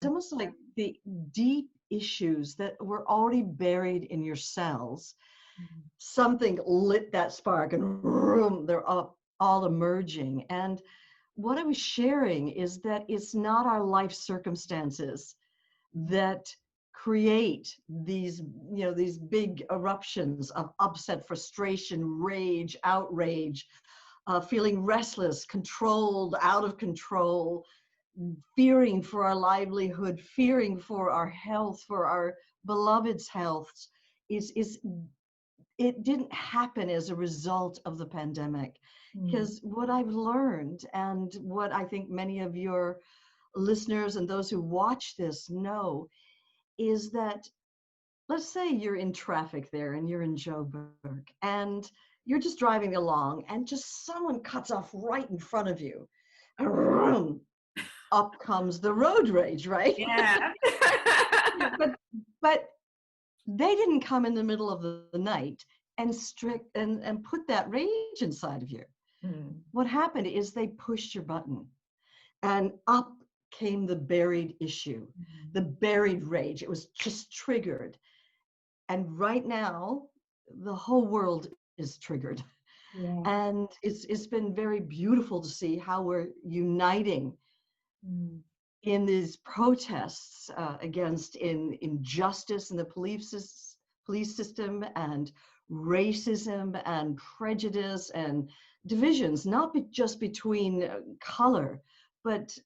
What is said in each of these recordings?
almost like the deep issues that were already buried in your cells. Something lit that spark and vroom, they're all emerging. And what I was sharing is that it's not our life circumstances that create these, these big eruptions of upset, frustration, rage, outrage, feeling restless, controlled, out of control, fearing for our livelihood, fearing for our health, for our beloved's health. It didn't happen as a result of the pandemic. Because what I've learned, and what I think many of your listeners and those who watch this know, is that, let's say you're in traffic there and you're in Joburg and you're just driving along and just someone cuts off right in front of you. Up comes the road rage, right? Yeah. but they didn't come in the middle of the night and put that rage inside of you. What happened is they pushed your button and up came the buried issue, the buried rage. It was just triggered. And right now, the whole world is triggered. Yeah. And it's been very beautiful to see how we're uniting in these protests against injustice in the police system, and racism and prejudice and divisions, not just between color, but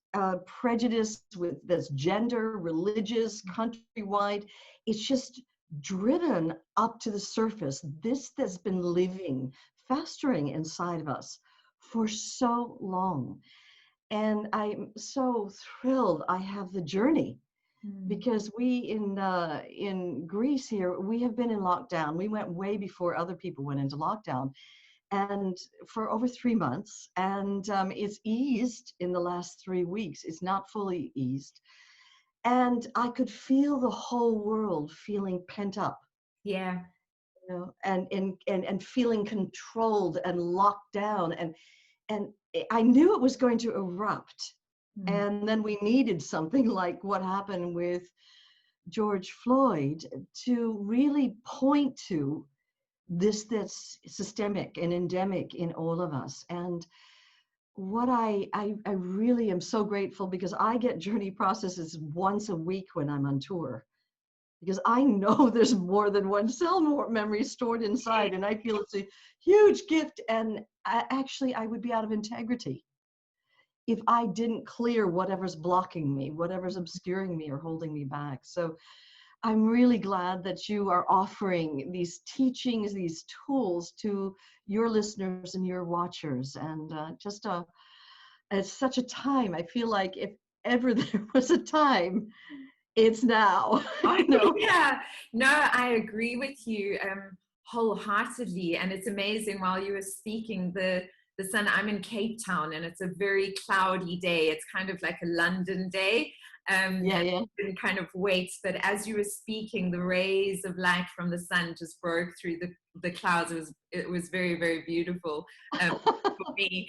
prejudice that's gender, religious, countrywide. It's just driven up to the surface. This that's been living, festering inside of us for so long. And I'm so thrilled I have the journey, because we in Greece here, we have been in lockdown. We went way before other people went into lockdown, and for over 3 months. And it's eased in the last 3 weeks. It's not fully eased. And I could feel the whole world feeling pent up. Yeah. And feeling controlled and locked down. And I knew it was going to erupt. And then we needed something like what happened with George Floyd to really point to this that's systemic and endemic in all of us. And what I really am so grateful, because I get journey processes once a week when I'm on tour, because I know there's more than one cell memory stored inside, and I feel it's a huge gift. And I would be out of integrity if I didn't clear whatever's blocking me, whatever's obscuring me or holding me back. So I'm really glad that you are offering these teachings, these tools to your listeners and your watchers. And it's such a time. I feel like if ever there was a time, it's now. Yeah, no, I agree with you wholeheartedly. And it's amazing, while you were speaking, the sun, I'm in Cape Town, and it's a very cloudy day. It's kind of like a London day. Didn't kind of wait, but as you were speaking, the rays of light from the sun just broke through the clouds. It was very, very beautiful for me.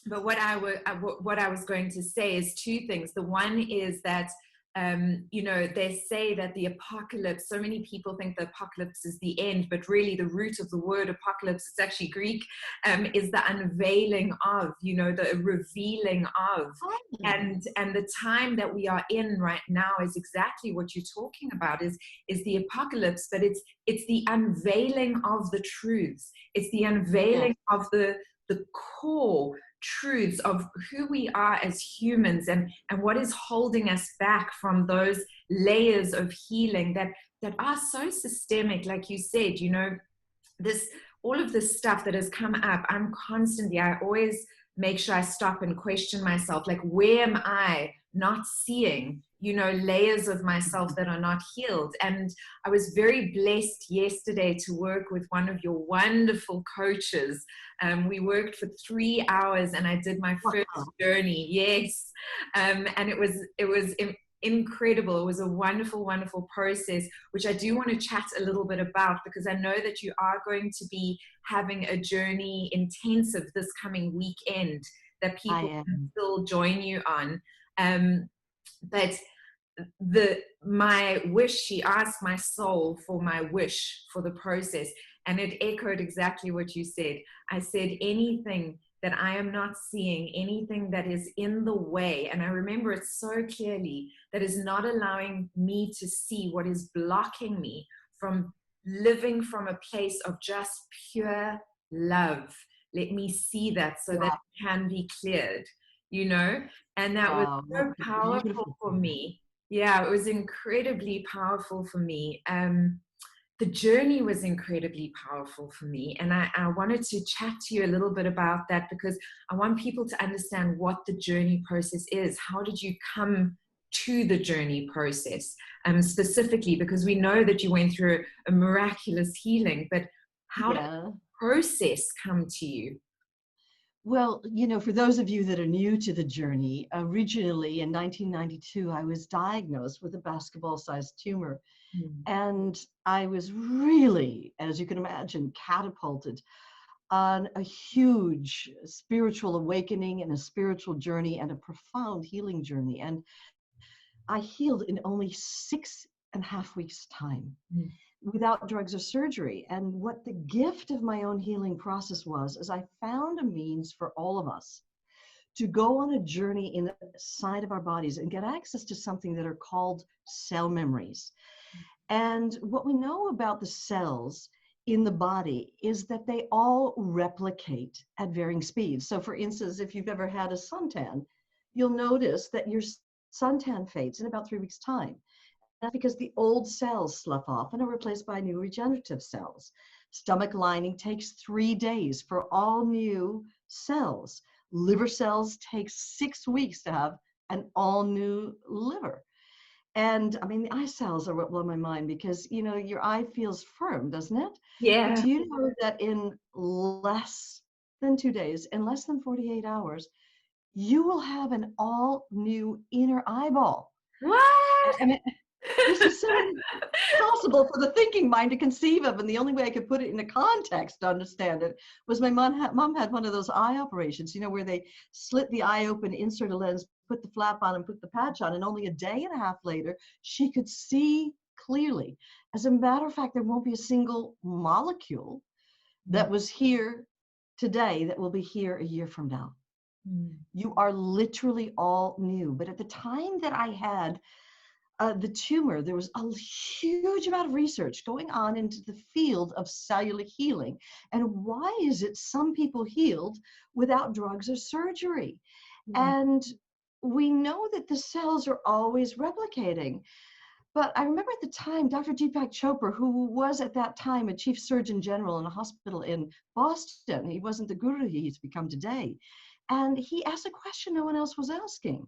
But what I was going to say is two things. The one is that they say that the apocalypse, so many people think the apocalypse is the end, but really the root of the word apocalypse, it's actually Greek, is the unveiling of, the revealing of. And the time that we are in right now is exactly what you're talking about, is the apocalypse, but it's the unveiling of the truths. It's the unveiling of the core truths of who we are as humans, and what is holding us back from those layers of healing that are so systemic. Like you said, all of this stuff that has come up, I always make sure I stop and question myself, like, where am I not seeing, layers of myself that are not healed? And I was very blessed yesterday to work with one of your wonderful coaches. We worked for 3 hours, and I did my first journey. Yes. And it was incredible. It was a wonderful, wonderful process, which I do want to chat a little bit about, because I know that you are going to be having a journey intensive this coming weekend that people can still join you on. But my wish, she asked my soul for my wish for the process, and it echoed exactly what you said. I said, anything that I am not seeing, anything that is in the way, and I remember it so clearly, that is not allowing me to see, what is blocking me from living from a place of just pure love. Let me see that so that Wow. it can be cleared, you know? And that was Wow. That's so a powerful beautiful for thing. me. Yeah, it was incredibly powerful for me. The journey was incredibly powerful for me. And I wanted to chat to you a little bit about that, because I want people to understand what the journey process is. How did you come to the journey process, specifically? Because we know that you went through a miraculous healing, but how did Yeah. the process come to you? Well, for those of you that are new to the journey, originally in 1992, I was diagnosed with a basketball-sized tumor. Mm. And I was really, as you can imagine, catapulted on a huge spiritual awakening and a spiritual journey and a profound healing journey. And I healed in only 6.5 weeks' time Mm. without drugs or surgery. And what the gift of my own healing process was, is I found a means for all of us to go on a journey inside of our bodies and get access to something that are called cell memories. And what we know about the cells in the body is that they all replicate at varying speeds. So for instance, if you've ever had a suntan, you'll notice that your suntan fades in about 3 weeks' time. That's because the old cells slough off and are replaced by new regenerative cells. Stomach lining takes 3 days for all new cells. Liver cells take 6 weeks to have an all new liver. And I mean, the eye cells are what blow my mind, because, your eye feels firm, doesn't it? But Yeah. do you know that in less than 2 days, in less than 48 hours, you will have an all new inner eyeball? What? I mean, this is so impossible for the thinking mind to conceive of. And the only way I could put it in a context to understand it was my mom had one of those eye operations, where they slit the eye open, insert a lens, put the flap on and put the patch on. And only a day and a half later, she could see clearly. As a matter of fact, there won't be a single molecule that was here today that will be here a year from now. Mm. You are literally all new. But at the time that I had the tumor, there was a huge amount of research going on into the field of cellular healing. And why is it some people healed without drugs or surgery? Mm. And we know that the cells are always replicating. But I remember at the time, Dr. Deepak Chopra, who was at that time a chief surgeon general in a hospital in Boston, he wasn't the guru he's become today. And he asked a question no one else was asking.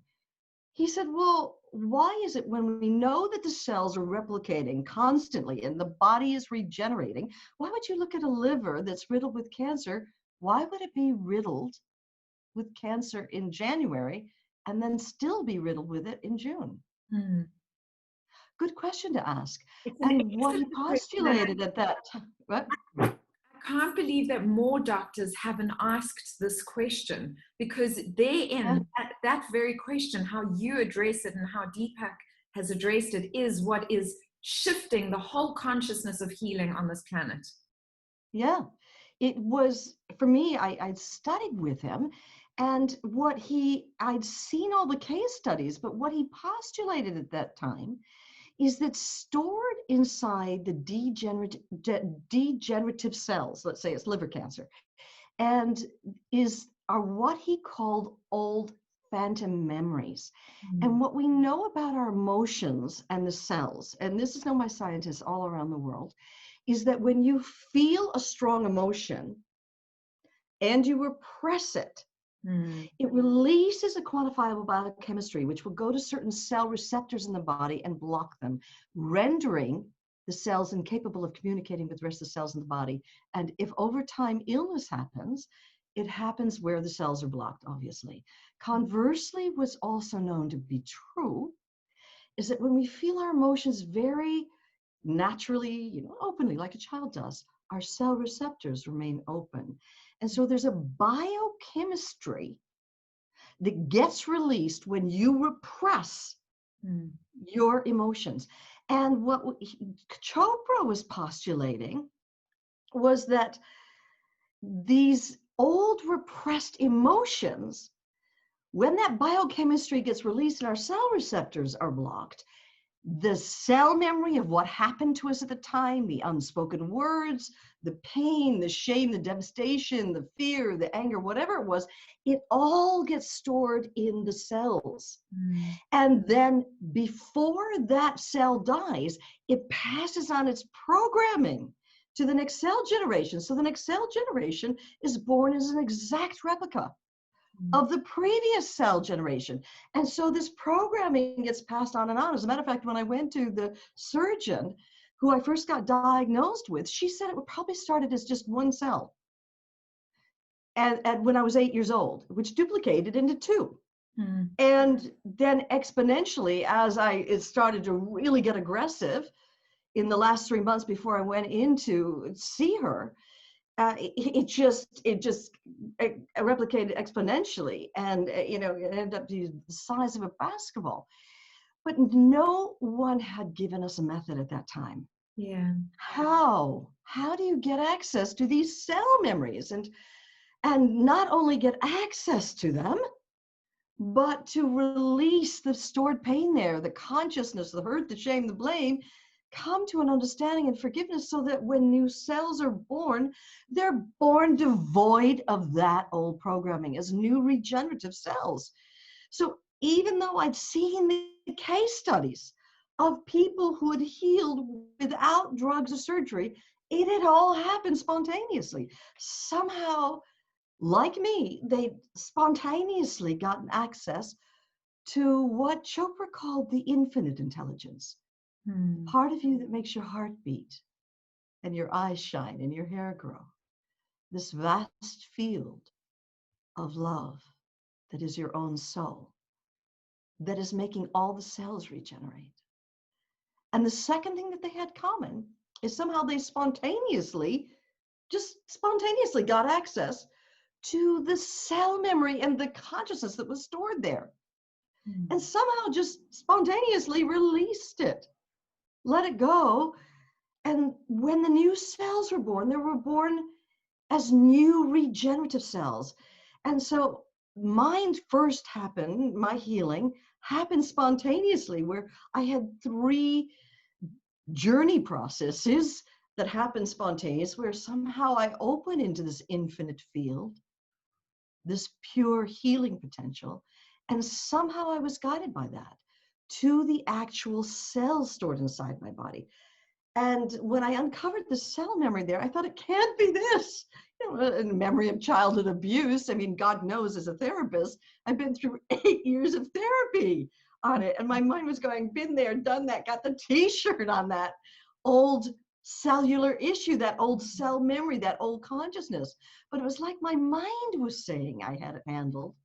He said, well, why is it when we know that the cells are replicating constantly and the body is regenerating, why would you look at a liver that's riddled with cancer? Why would it be riddled with cancer in January and then still be riddled with it in June? Mm. Good question to ask. It's an And what he excellent question, and postulated at that time, what? I can't believe that more doctors haven't asked this question, because Yeah, therein, that very question, how you address it and how Deepak has addressed it, is what is shifting the whole consciousness of healing on this planet. yeah. It was, for me, I'd studied with him, and I'd seen all the case studies, but what he postulated at that time is that stored inside the degenerative cells, let's say it's liver cancer, and are what he called old phantom memories. And Mm. what we know about our emotions and the cells, and this is known by scientists all around the world, is that when you feel a strong emotion and you repress it, Mm. it releases a quantifiable biochemistry, which will go to certain cell receptors in the body and block them, rendering the cells incapable of communicating with the rest of the cells in the body. And if over time illness happens, it happens where the cells are blocked, obviously. Conversely, what's also known to be true is that when we feel our emotions very naturally, openly, like a child does, our cell receptors remain open. And so there's a biochemistry that gets released when you repress Mm. your emotions. And what Chopra was postulating was that these old repressed emotions, when that biochemistry gets released and our cell receptors are blocked, the cell memory of what happened to us at the time, the unspoken words, the pain, the shame, the devastation, the fear, the anger, whatever it was, it all gets stored in the cells. Mm. And then before that cell dies, it passes on its programming to the next cell generation. So the next cell generation is born as an exact replica of the previous cell generation. And so this programming gets passed on and on. As a matter of fact, when I went to the surgeon who I first got diagnosed with, she said it would probably started as just one cell. And when I was 8 years old, which duplicated into two. Mm. And then exponentially, as it started to really get aggressive in the last 3 months before I went in to see her, it just replicated exponentially, and it ended up being the size of a basketball. But no one had given us a method at that time. Yeah. How do you get access to these cell memories, and not only get access to them, but to release the stored pain there, the consciousness, the hurt, the shame, the blame, come to an understanding and forgiveness, so that when new cells are born, they're born devoid of that old programming as new regenerative cells. So even though I'd seen the case studies of people who had healed without drugs or surgery, it had all happened spontaneously. Somehow, like me, they spontaneously gotten access to what Chopra called the infinite intelligence. Mm. Part of you that makes your heart beat and your eyes shine and your hair grow. This vast field of love that is your own soul, that is making all the cells regenerate. And the second thing that they had common is somehow they just spontaneously got access to the cell memory and the consciousness that was stored there. Mm. And somehow just spontaneously released it, let it go. And when the new cells were born, they were born as new regenerative cells. And so mine first happened, my healing happened spontaneously, where I had 3 journey processes that happened spontaneous, where somehow I opened into this infinite field, this pure healing potential. And somehow I was guided by that to the actual cells stored inside my body. And when I uncovered the cell memory there, I thought, it can't be this. In memory of childhood abuse. I mean, God knows, as a therapist, I've been through 8 years of therapy on it. And my mind was going, been there, done that, got the t-shirt on that old cellular issue, that old cell memory, that old consciousness. But it was like my mind was saying I had it handled,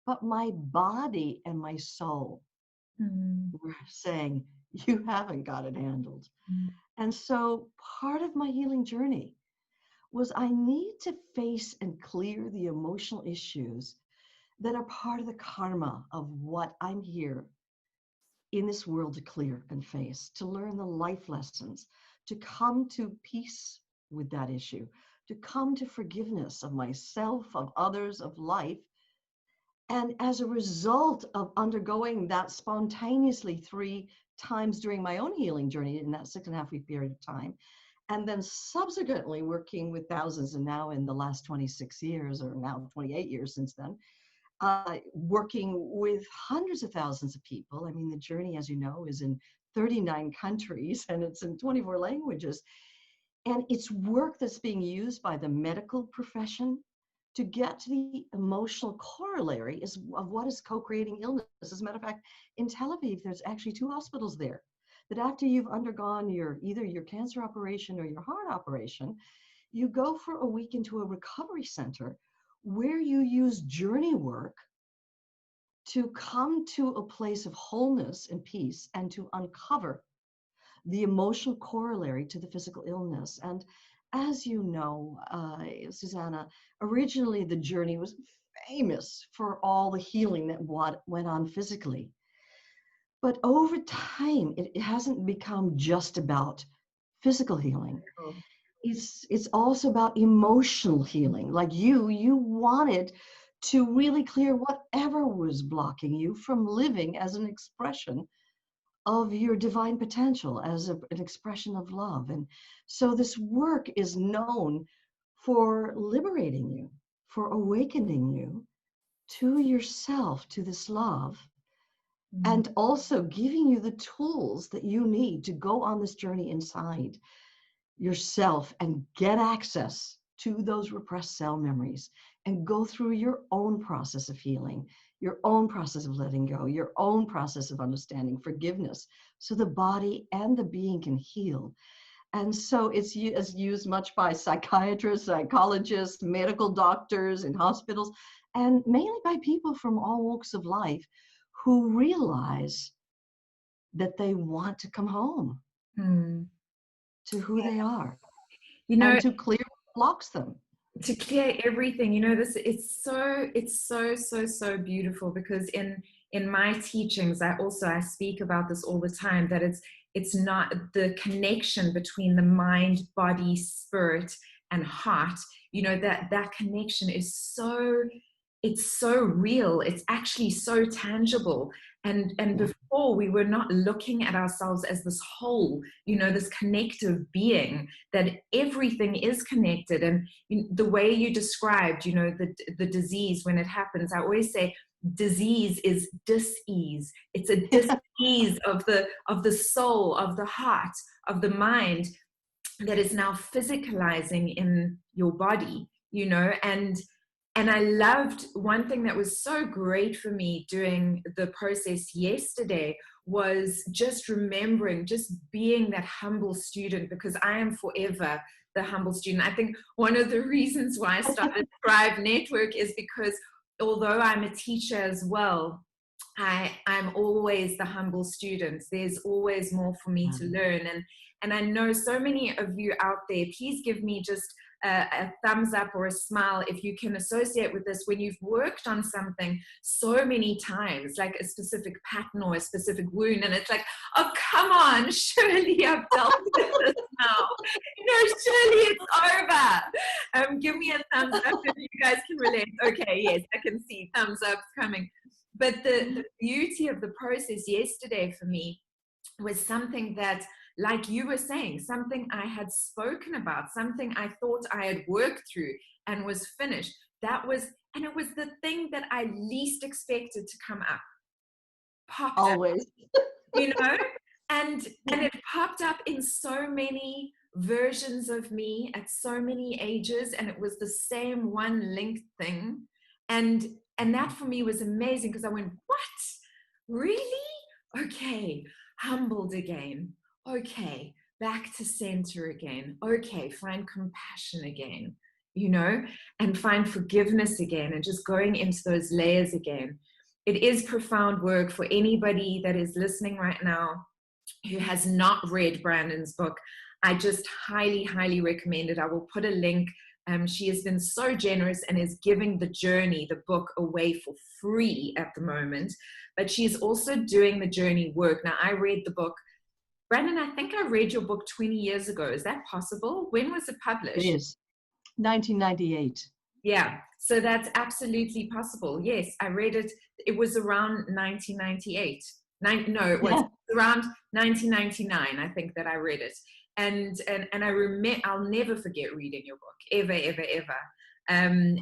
but my body and my soul were saying, you haven't got it handled. And so part of my healing journey was I need to face and clear the emotional issues that are part of the karma of what I'm here in this world to clear and face, to learn the life lessons, to come to peace with that issue, to come to forgiveness of myself, of others, of life. And as a result of undergoing that spontaneously 3 times during my own healing journey in that 6.5 week period of time, and then subsequently working with thousands, and now in the last 26 years, or now 28 years since then, working with hundreds of thousands of people. I mean, the journey, as you know, is in 39 countries and it's in 24 languages. And it's work that's being used by the medical profession to get to the emotional corollary of what is co-creating illness. As a matter of fact, in Tel Aviv, there's actually 2 hospitals there that after you've undergone either your cancer operation or your heart operation, you go for a week into a recovery center where you use journey work to come to a place of wholeness and peace, and to uncover the emotional corollary to the physical illness. And as you know, Susana, originally the journey was famous for all the healing that went on physically. But over time, it hasn't become just about physical healing. Oh. It's also about emotional healing. Like you wanted to really clear whatever was blocking you from living as an expression of your divine potential, as an expression of love. And so this work is known for liberating you, for awakening you to yourself, to this love, and also giving you the tools that you need to go on this journey inside yourself and get access to those repressed cell memories and go through your own process of healing, your own process of letting go, your own process of understanding forgiveness, so the body and the being can heal. And so it's used much by psychiatrists, psychologists, medical doctors in hospitals, and mainly by people from all walks of life who realize that they want to come home to who they are, You know, and to clear what blocks them. to clear everything, you know, this, it's so beautiful, because in my teachings, I speak about this all the time, that it's not the connection between the mind, body, spirit, and heart, you know, that connection is it's so real. It's actually so tangible. And before, we were not looking at ourselves as this whole, you know, this connective being, that everything is connected. And the way you described, you know, the disease, when it happens, I always say disease is dis-ease. It's a dis-ease of the soul, of the heart, of the mind, that is now physicalizing in your body, you know. And I loved, one thing that was so great for me doing the process yesterday was just remembering, just being that humble student, because I am forever the humble student. I think one of the reasons why I started Thrive Network is because although I'm a teacher as well, I'm always the humble student. There's always more for me to learn. And I know so many of you out there, please give me just a thumbs up or a smile if you can associate with this, when you've worked on something so many times, like a specific pattern or a specific wound, and it's like, oh, come on, surely I've dealt with this now. You know, surely it's over. Give me a thumbs up if you guys can relate. Okay, yes, I can see thumbs up coming. But the beauty of the process yesterday for me was something that, like you were saying, something I had spoken about, something I thought I had worked through and was finished. And it was the thing that I least expected to come up. Popped Always. up, you know? And it popped up in so many versions of me at so many ages, and it was the same one linked thing. And that for me was amazing, because I went, what? Really? Okay, humbled again. Okay, back to center again. Okay, find compassion again, you know, and find forgiveness again, and just going into those layers again. It is profound work for anybody that is listening right now who has not read Brandon's book. I just highly recommend it. I will put a link. She has been so generous and is giving the journey, the book, away for free at the moment. But she's also doing the journey work. Now, I read the book. Brandon, I think I read your book 20 years ago. Is that possible? When was it published? It is 1998. Yeah, so that's absolutely possible. Yes, I read it. It was around 1998. It was around 1999, I think, that I read it. And I remember, I'll never forget reading your book, ever. And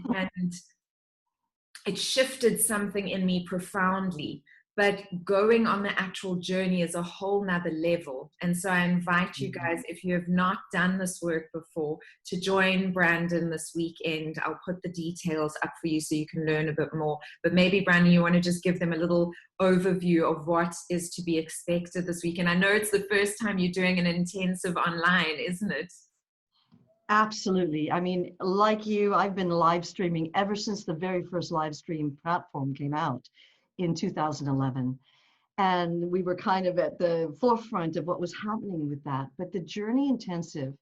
it shifted something in me profoundly. But going on the actual journey is a whole nother level. And so I invite you guys, if you have not done this work before, to join Brandon this weekend. I'll put the details up for you so you can learn a bit more. But maybe, Brandon, you want to just give them a little overview of what is to be expected this weekend. I know it's the first time you're doing an intensive online, isn't it? Absolutely. I mean, like you, I've been live streaming ever since the very first live stream platform came out in 2011. And we were kind of at the forefront of what was happening with that. But the Journey Intensive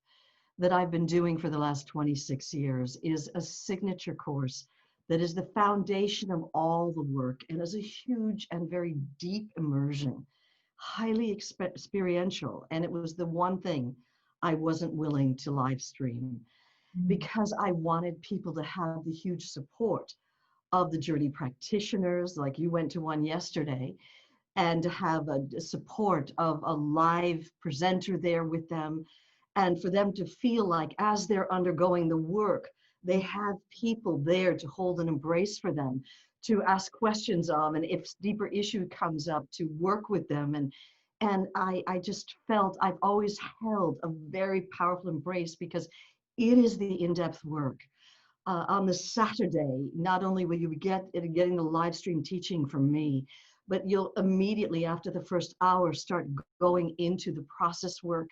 that I've been doing for the last 26 years is a signature course that is the foundation of all the work, and is a huge and very deep immersion highly experiential. And it was the one thing I wasn't willing to live stream, because I wanted people to have the huge support of the journey practitioners, like you went to one yesterday, and to have a support of a live presenter there with them, and for them to feel like as they're undergoing the work, they have people there to hold an embrace for them, to ask questions of, and if deeper issue comes up, to work with them. And I just felt I've always held a very powerful embrace, because it is the in-depth work. On the Saturday, not only will you getting the live stream teaching from me, but you'll immediately after the first hour start going into the process work.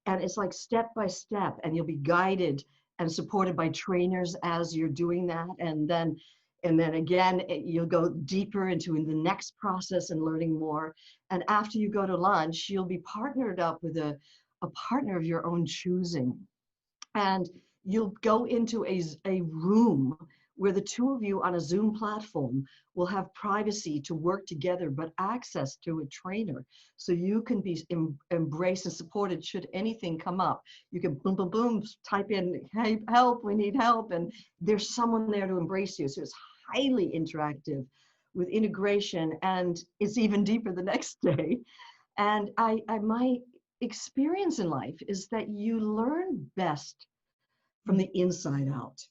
And it's like step by step, and you'll be guided and supported by trainers as you're doing that. And then again, you'll go deeper into the next process and learning more. And after you go to lunch, you'll be partnered up with a partner of your own choosing. And you'll go into a room where the two of you on a Zoom platform will have privacy to work together, but access to a trainer. So you can be embraced and supported should anything come up. You can boom, boom, boom, type in, hey, help, we need help. And there's someone there to embrace you. So it's highly interactive with integration, and it's even deeper the next day. And my experience in life is that you learn best from the inside out,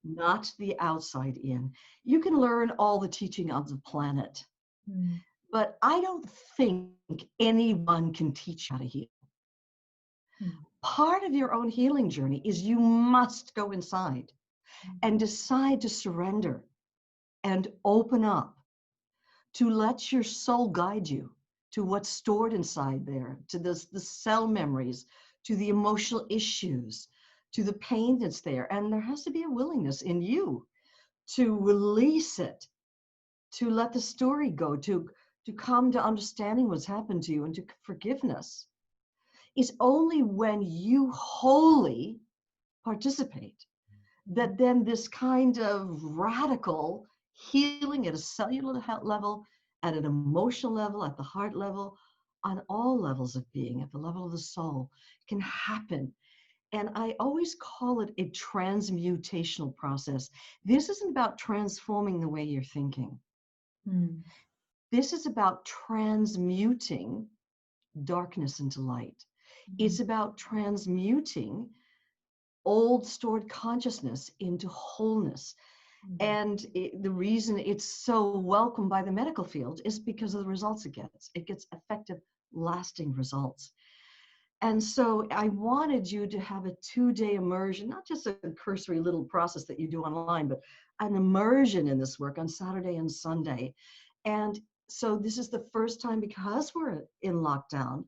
not the outside in. You can learn all the teaching of the planet, but I don't think anyone can teach how to heal. Part of your own healing journey is you must go inside and decide to surrender and open up, to let your soul guide you to what's stored inside there, to the cell memories, to the emotional issues, to the pain that's there. And there has to be a willingness in you to release it, to let the story go, to come to understanding what's happened to you, and to forgiveness. It's only when you wholly participate that then this kind of radical healing at a cellular level, at an emotional level, at the heart level, on all levels of being, at the level of the soul, can happen. And I always call it a transmutational process. This isn't about transforming the way you're thinking. This is about transmuting darkness into light. It's about transmuting old stored consciousness into wholeness. And the reason it's so welcomed by the medical field is because of the results it gets. It gets effective, lasting results. And so I wanted you to have a 2-day immersion, not just a cursory little process that you do online, but an immersion in this work on Saturday and Sunday. And so this is the first time, because we're in lockdown,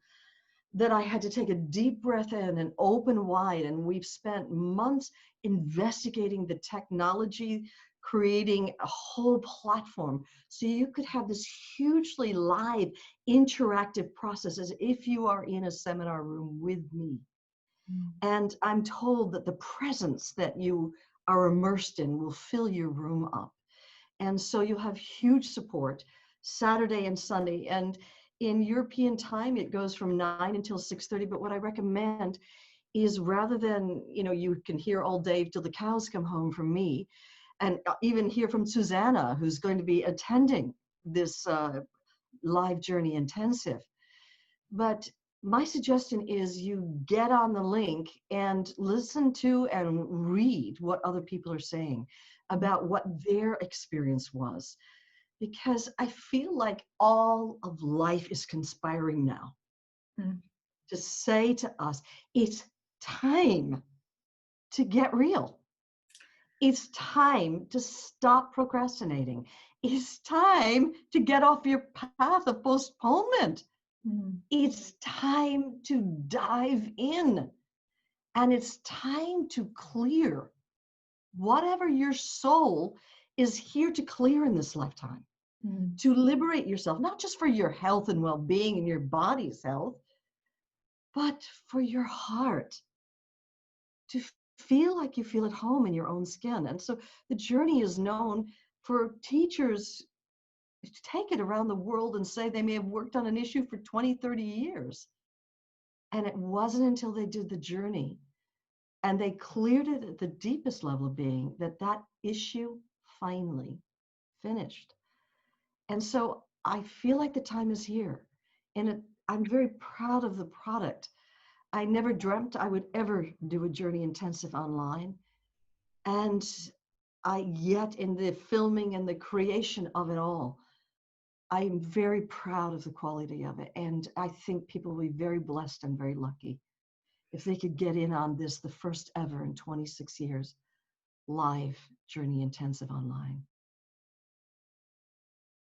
that I had to take a deep breath in and open wide. And we've spent months investigating the technology, creating a whole platform so you could have this hugely live, interactive process as if you are in a seminar room with me. And I'm told that the presence that you are immersed in will fill your room up. And so you'll have huge support Saturday and Sunday. And in European time, it goes from 9 until 6:30. But what I recommend is, rather than, you can hear all day till the cows come home from me, and even hear from Susana, who's going to be attending this live journey intensive. But my suggestion is you get on the link and listen to and read what other people are saying about what their experience was. Because I feel like all of life is conspiring now to say to us, it's time to get real. It's time to stop procrastinating. It's time to get off your path of postponement. It's time to dive in. And it's time to clear whatever your soul is here to clear in this lifetime. To liberate yourself, not just for your health and well-being and your body's health, but for your heart, to feel like you feel at home in your own skin. And so the journey is known for teachers take it around the world and say they may have worked on an issue for 20, 30 years. And it wasn't until they did the journey and they cleared it at the deepest level of being that that issue finally finished. And so I feel like the time is here. And I'm very proud of the product. I never dreamt I would ever do a journey intensive online. And yet in the filming and the creation of it all, I am very proud of the quality of it. And I think people will be very blessed and very lucky if they could get in on this, the first ever in 26 years, live journey intensive online.